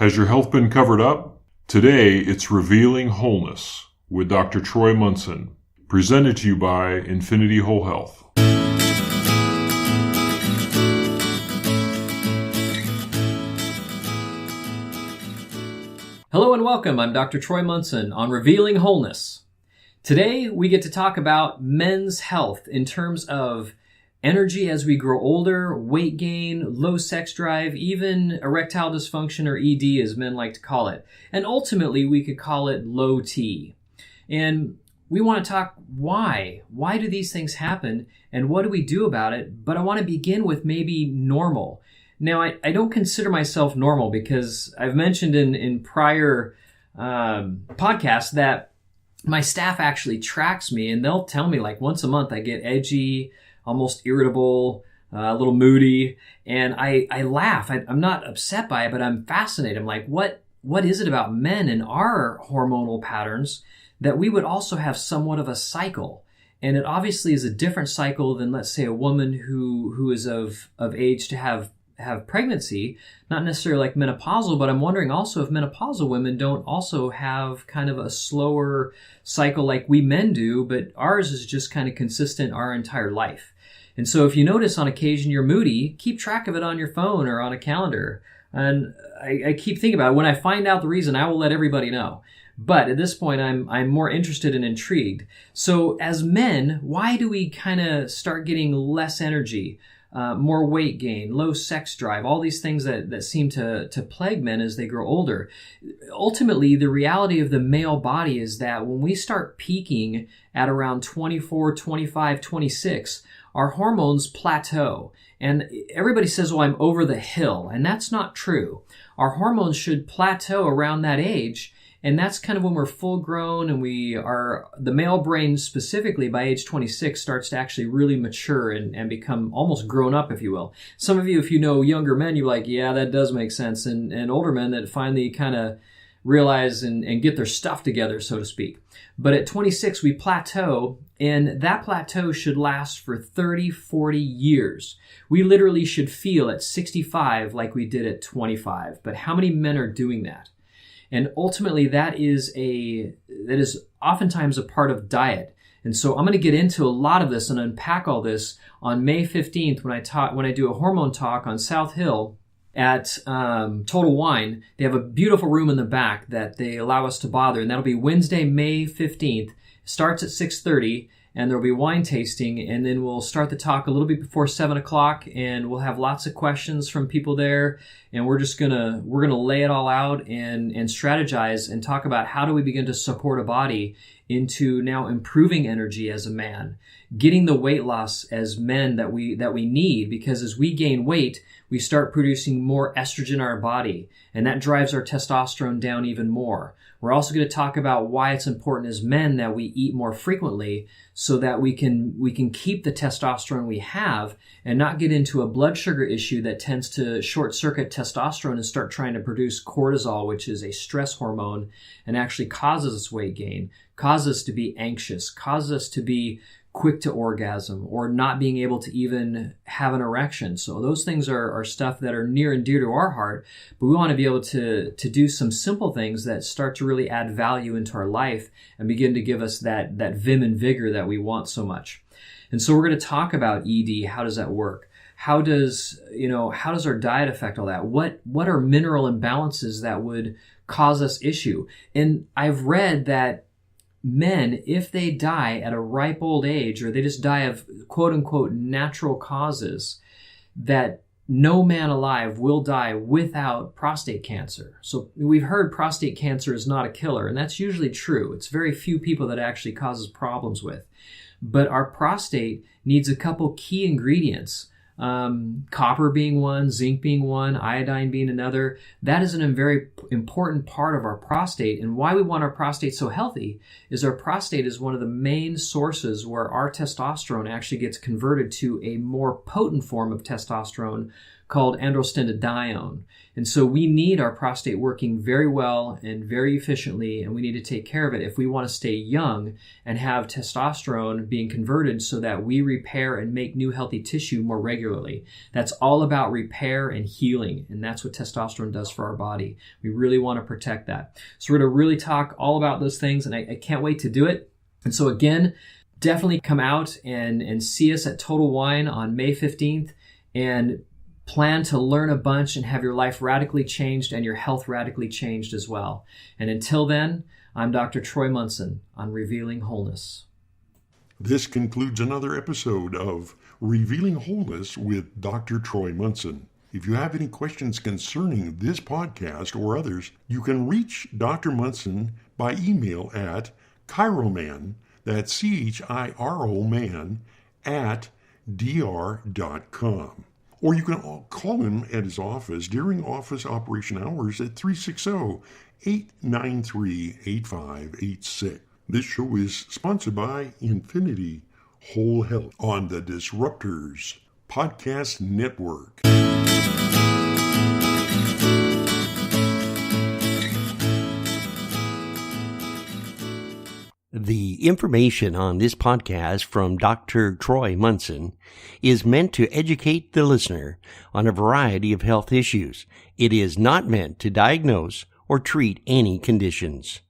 Has your health been covered up? Today, it's Revealing Wholeness with Dr. Troy Munson, presented to you by Infinity Whole Health. Hello and welcome. I'm Dr. Troy Munson on Revealing Wholeness. Today, we get to talk about men's health in terms of energy as we grow older, weight gain, low sex drive, even erectile dysfunction, or ED as men like to call it. And ultimately, we could call it low T. And we want to talk why. Why do these things happen and what do we do about it? But I want to begin with maybe normal. Now, I don't consider myself normal because I've mentioned in prior podcasts that my staff actually tracks me and they'll tell me like once a month I get edgy, almost irritable, a little moody, and I laugh. I'm not upset by it, but I'm fascinated. I'm like, what is it about men and our hormonal patterns that we would also have somewhat of a cycle? And it obviously is a different cycle than, let's say, a woman who is of age to have pregnancy, not necessarily like menopausal, but I'm wondering also if menopausal women don't also have kind of a slower cycle like we men do, but ours is just kind of consistent our entire life. And so if you notice on occasion you're moody, keep track of it on your phone or on a calendar. And I keep thinking about it. When I find out the reason, I will let everybody know. But at this point, I'm more interested and intrigued. So as men, why do we kind of start getting less energy? More weight gain, low sex drive, all these things that seem to plague men as they grow older. Ultimately, the reality of the male body is that when we start peaking at around 24, 25, 26, our hormones plateau. And everybody says, well, I'm over the hill. And that's not true. Our hormones should plateau around that age. And that's kind of when we're full grown and the male brain specifically by age 26 starts to actually really mature and become almost grown up, if you will. Some of you, if you know younger men, you're like, yeah, that does make sense. And older men that finally kind of realize and get their stuff together, so to speak. But at 26, we plateau, and that plateau should last for 30, 40 years. We literally should feel at 65 like we did at 25. But how many men are doing that? And ultimately, that is oftentimes a part of diet. And so I'm going to get into a lot of this and unpack all this on May 15th when I do a hormone talk on South Hill at Total Wine. They have a beautiful room in the back that they allow us to bother, and that'll be Wednesday, May 15th. It starts at 6:30. And there'll be wine tasting, and then we'll start the talk a little bit before 7 o'clock, and we'll have lots of questions from people there, and we're gonna lay it all out and strategize and talk about how do we begin to support a body into now improving energy as a man, getting the weight loss as men that we need, because as we gain weight, we start producing more estrogen in our body, and that drives our testosterone down even more. We're also going to talk about why it's important as men that we eat more frequently so that we can keep the testosterone we have and not get into a blood sugar issue that tends to short circuit testosterone and start trying to produce cortisol, which is a stress hormone, and actually causes us weight gain, causes us to be anxious, causes us to be quick to orgasm, or not being able to even have an erection. So those things are stuff that are near and dear to our heart, but we want to be able to do some simple things that start to really add value into our life and begin to give us that vim and vigor that we want so much. And so we're going to talk about ED. How does that work? How does our diet affect all that? What are mineral imbalances that would cause us issue? And I've read that men, if they die at a ripe old age, or they just die of quote unquote natural causes, that no man alive will die without prostate cancer. So we've heard prostate cancer is not a killer, and that's usually true. It's very few people that it actually causes problems with. But our prostate needs a couple key ingredients. Copper being one, zinc being one, iodine being another. That is a very important part of our prostate. And why we want our prostate so healthy is our prostate is one of the main sources where our testosterone actually gets converted to a more potent form of testosterone called androstenedione. And so we need our prostate working very well and very efficiently, and we need to take care of it if we want to stay young and have testosterone being converted so that we repair and make new healthy tissue more regularly. That's all about repair and healing, and that's what testosterone does for our body. We really want to protect that. So we're going to really talk all about those things, and I can't wait to do it. And so again, definitely come out and see us at Total Wine on May 15th, and plan to learn a bunch and have your life radically changed and your health radically changed as well. And until then, I'm Dr. Troy Munson on Revealing Wholeness. This concludes another episode of Revealing Wholeness with Dr. Troy Munson. If you have any questions concerning this podcast or others, you can reach Dr. Munson by email at chiroman, that's CHIRO man, at dr.com. Or you can call him at his office during office operation hours at 360-893-8586. This show is sponsored by Infinity Whole Health on the Disruptors Podcast Network. The information on this podcast from Dr. Troy Munson is meant to educate the listener on a variety of health issues. It is not meant to diagnose or treat any conditions.